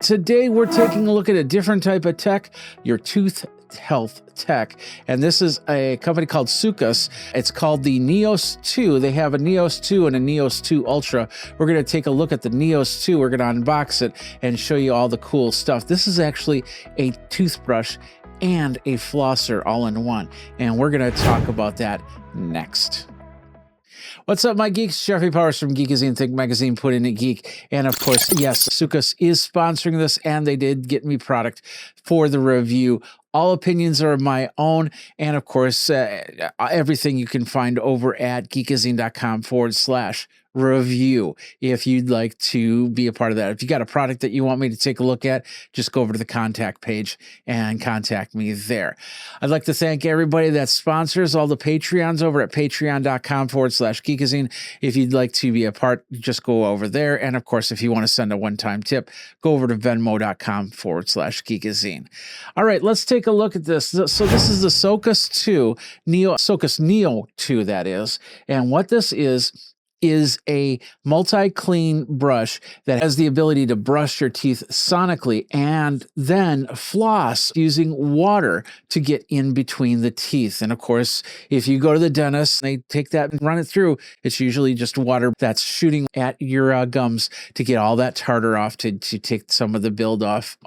today we're taking a look at a different type of tech, your tooth health tech. And this is a company called Soocas. It's called the NEOS II. They have a NEOS II and a NEOS II Ultra. We're going to take a look at the NEOS II. We're going to unbox it and show you all the cool stuff. This is actually a toothbrush and a flosser all in one. And we're going to talk about that next. What's up, my geeks? Jeffrey Powers from Geekazine, Think Magazine, Put in a Geek. And of course, yes, Soocas is sponsoring this, and they did get me product for the review. All opinions are my own. And of course, everything you can find over at geekazine.com/review if you'd like to be a part of that. If you got a product that you want me to take a look at, just go over to the contact page and contact me there. I'd like to thank everybody that sponsors, all the Patreons over at patreon.com/Geekazine. If you'd like to be a part, just go over there. And of course, if you want to send a one-time tip, go over to venmo.com/Geekazine. All right, let's take a look at this. So this is the Soocas Neo 2, that is. And what this is a multi-clean brush that has the ability to brush your teeth sonically and then floss using water to get in between the teeth. And of course, if you go to the dentist, they take that and run it through. It's usually just water that's shooting at your gums to get all that tartar off, to take some of the build off.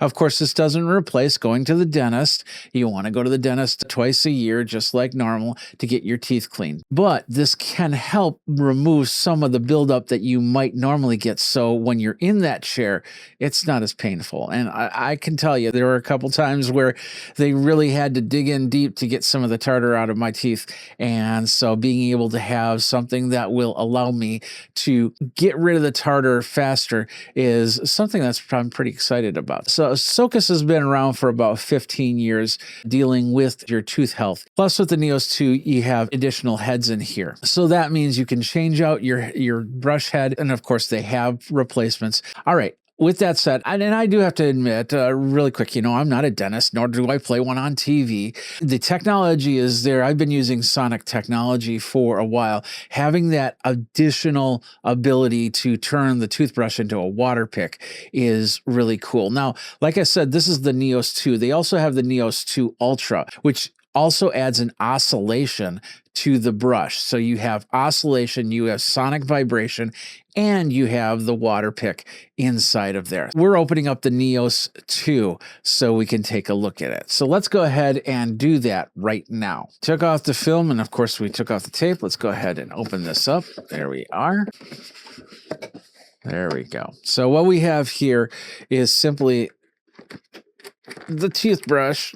Of course, this doesn't replace going to the dentist. You want to go to the dentist twice a year, just like normal, to get your teeth cleaned. But this can help remove some of the buildup that you might normally get. So when you're in that chair, it's not as painful. And I can tell you, there were a couple times where they really had to dig in deep to get some of the tartar out of my teeth. And so being able to have something that will allow me to get rid of the tartar faster is something that's I'm pretty excited about. So Soocas has been around for about 15 years dealing with your tooth health. Plus with the NEOS II, you have additional heads in here. So that means you can change out your brush head, and of course they have replacements. All right. With that said, and I do have to admit, really quick, I'm not a dentist, nor do I play one on TV. The technology is there. I've been using sonic technology for a while. Having that additional ability to turn the toothbrush into a water pick is really cool. Now, like I said, this is the NEOS II. They also have the NEOS II Ultra, which also adds an oscillation to the brush. So you have oscillation, you have sonic vibration, and you have the water pick inside of there. We're opening up the NEOS II so we can take a look at it. So let's go ahead and do that right now. Took off the film, and of course we took off the tape. Let's go ahead and open this up. There we are. There we go. So what we have here is simply the toothbrush,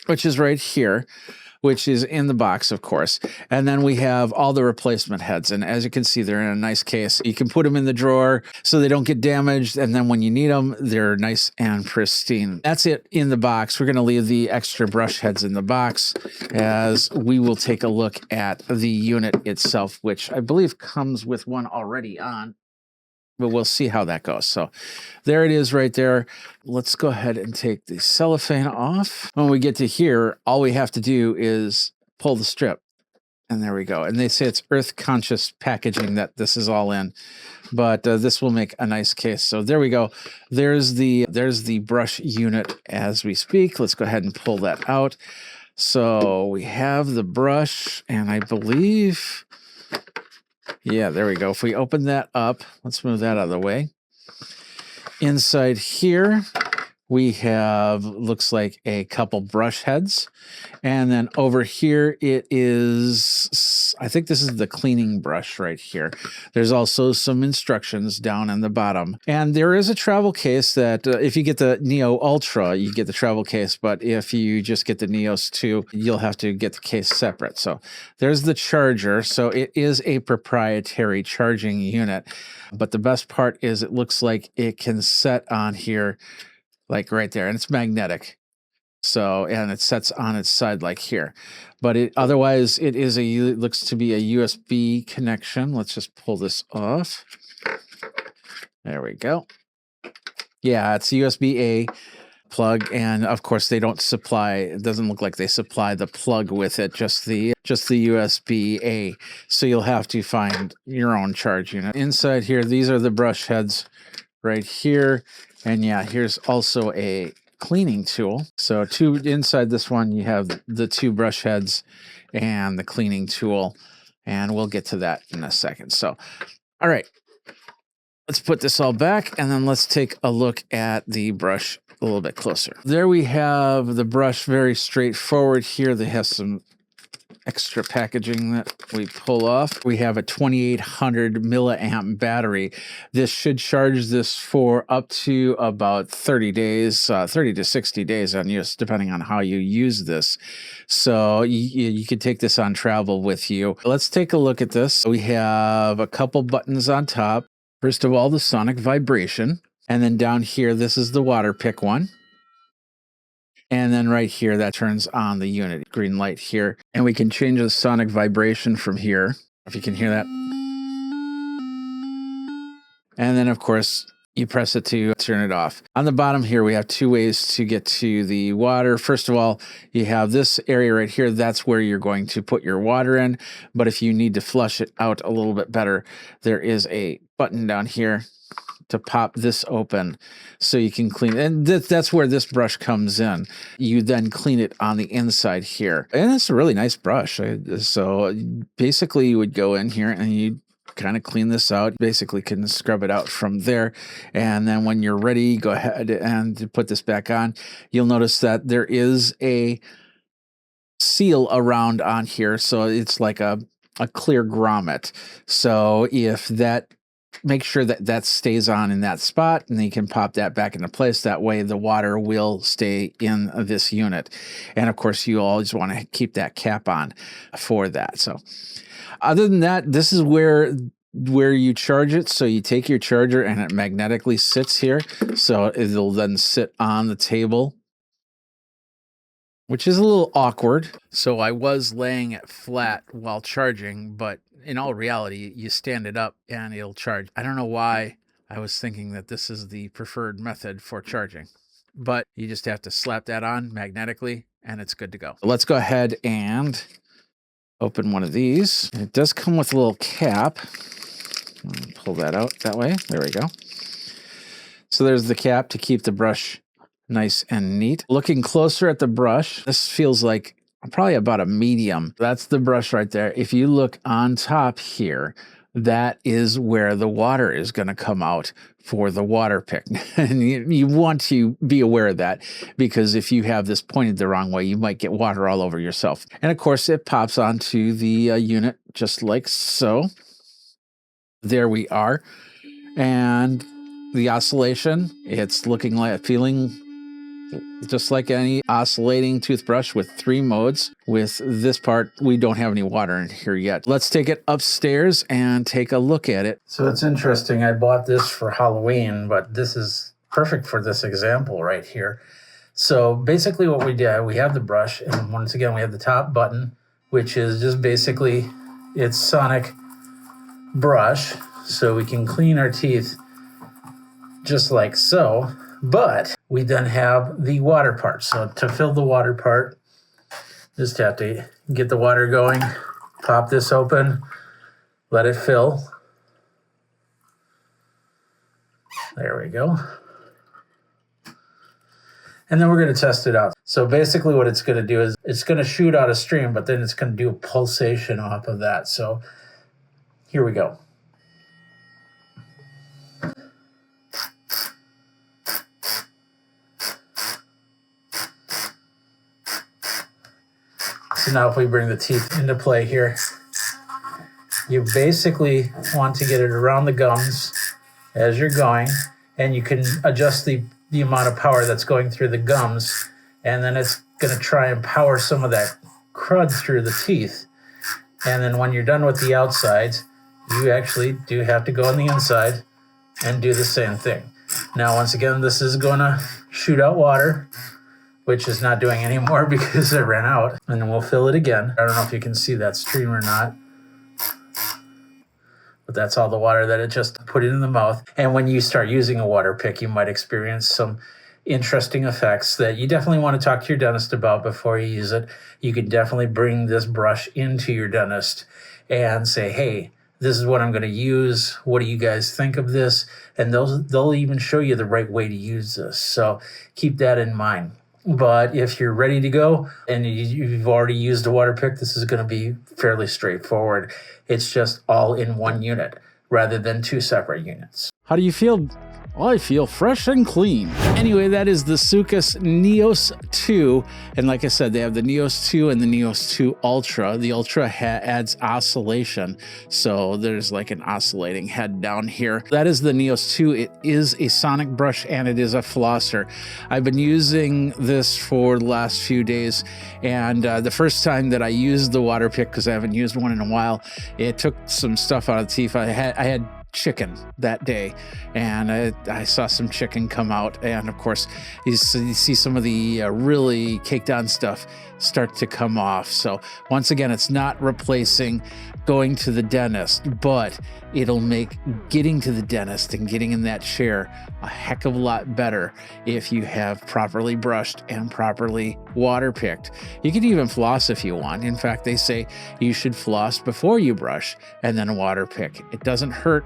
which is right here, which is in the box, of course. And then we have all the replacement heads. And as you can see, they're in a nice case. You can put them in the drawer so they don't get damaged. And then when you need them, they're nice and pristine. That's it in the box. We're going to leave the extra brush heads in the box as we will take a look at the unit itself, which I believe comes with one already on. But we'll see how that goes. So there it is right there. Let's go ahead and take the cellophane off. When we get to here, all we have to do is pull the strip. And there we go. And they say it's earth conscious packaging that this is all in. But this will make a nice case. So there we go. There's the brush unit as we speak. Let's go ahead and pull that out. So we have the brush, and I believe... yeah, there we go. If we open that up, let's move that out of the way. Inside here, we have, looks like a couple brush heads. And then over here, it is, I think this is the cleaning brush right here. There's also some instructions down in the bottom. And there is a travel case that if you get the Neo Ultra, you get the travel case. But if you just get the NEOS II, you'll have to get the case separate. So there's the charger. So it is a proprietary charging unit. But the best part is it looks like it can set on here like right there, and it's magnetic. So, and it sets on its side like here, but otherwise it looks to be a USB connection. Let's just pull this off. There we go. Yeah, it's USB-A plug, and of course they don't supply, it doesn't look like they supply the plug with it, just the USB-A. So you'll have to find your own charge unit. Inside here, these are the brush heads right here. And yeah, here's also a cleaning tool. So inside this one, you have the 2 brush heads and the cleaning tool. And we'll get to that in a second. So, all right, let's put this all back and then let's take a look at the brush a little bit closer. There we have the brush, very straightforward here. They have some extra packaging that we pull off. We have a 2800 milliamp battery. This should charge this for up to about 30 days, 30 to 60 days on use, depending on how you use this. So you could take this on travel with you. Let's take a look at this. We have a couple buttons on top. First of all, the sonic vibration. And then down here, this is the water pick one. And then right here, that turns on the unit, green light here. And we can change the sonic vibration from here, if you can hear that. And then, of course, you press it to turn it off. On the bottom here, we have 2 ways to get to the water. First of all, you have this area right here. That's where you're going to put your water in. But if you need to flush it out a little bit better, there is a button down here to pop this open so you can clean it. And that's where this brush comes in. You then clean it on the inside here. And it's a really nice brush. So basically you would go in here and you kind of clean this out. Basically can scrub it out from there. And then when you're ready, go ahead and put this back on. You'll notice that there is a seal around on here. So it's like a clear grommet. So if that, make sure that that stays on in that spot, and then you can pop that back into place. That way the water will stay in this unit. And of course you always want to keep that cap on for that. So other than that, this is where you charge it. So you take your charger and it magnetically sits here. So it'll then sit on the table, which is a little awkward. So I was laying it flat while charging, but in all reality, you stand it up and it'll charge. I don't know why I was thinking that this is the preferred method for charging, but you just have to slap that on magnetically and it's good to go. Let's go ahead and open one of these. It does come with a little cap. Pull that out that way. There we go. So there's the cap to keep the brush nice and neat. Looking closer at the brush, this feels like probably about a medium. That's the brush right there. If you look on top here, that is where the water is going to come out for the water pick. And you want to be aware of that, because if you have this pointed the wrong way, you might get water all over yourself. And of course, it pops onto the unit just like so. There we are. And the oscillation, it's looking like, feeling just like any oscillating toothbrush with 3 modes. With this part, we don't have any water in here yet. Let's take it upstairs and take a look at it. So it's interesting. I bought this for Halloween, but this is perfect for this example right here. So basically what we did, we have the brush, and once again, we have the top button, which is just basically its sonic brush. So we can clean our teeth just like so. But we then have the water part. So to fill the water part, just have to get the water going, pop this open, let it fill. There we go. And then we're going to test it out. So basically what it's going to do is it's going to shoot out a stream, but then it's going to do a pulsation off of that. So here we go. So now if we bring the teeth into play here, you basically want to get it around the gums as you're going, and you can adjust the amount of power that's going through the gums, and then it's going to try and power some of that crud through the teeth. And then when you're done with the outsides, you actually do have to go on the inside and do the same thing. Now, once again, this is going to shoot out water, which is not doing anymore because it ran out. And then we'll fill it again. I don't know if you can see that stream or not, but that's all the water that it just put in the mouth. And when you start using a water pick, you might experience some interesting effects that you definitely want to talk to your dentist about before you use it. You can definitely bring this brush into your dentist and say, hey, this is what I'm going to use. What do you guys think of this? And they'll even show you the right way to use this. So keep that in mind. But if you're ready to go and you've already used a water pick, this is going to be fairly straightforward. It's just all in one unit rather than two separate units. How do you feel? Well, I feel fresh and clean. Anyway, that is the Soocas NEOS II. And like I said, they have the NEOS 2 and the NEOS 2 Ultra. The Ultra adds oscillation. So there's like an oscillating head down here. That is the NEOS 2. It is a sonic brush and it is a flosser. I've been using this for the last few days. And the first time that I used the water pick, because I haven't used one in a while, it took some stuff out of the teeth. I had chicken that day, and I saw some chicken come out, and of course you see some of the really caked on stuff start to come off. So once again, it's not replacing going to the dentist, but it'll make getting to the dentist and getting in that chair a heck of a lot better if you have properly brushed and properly water picked. You can even floss if you want. In fact, they say you should floss before you brush and then water pick. It doesn't hurt.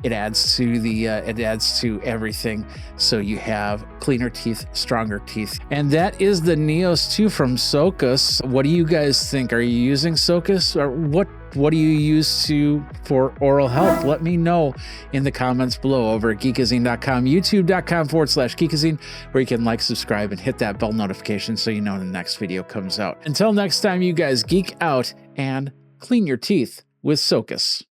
It adds to everything, so you have cleaner teeth, stronger teeth. And that is the NEOS 2 from Soocas. What do you guys think? Are you using Soocas, or what do you use for oral health? Let me know in the comments below over at Geekazine.com, youtube.com/Geekazine, where you can like, subscribe, and hit that bell notification so you know when the next video comes out. Until next time, you guys geek out and clean your teeth with Soocas.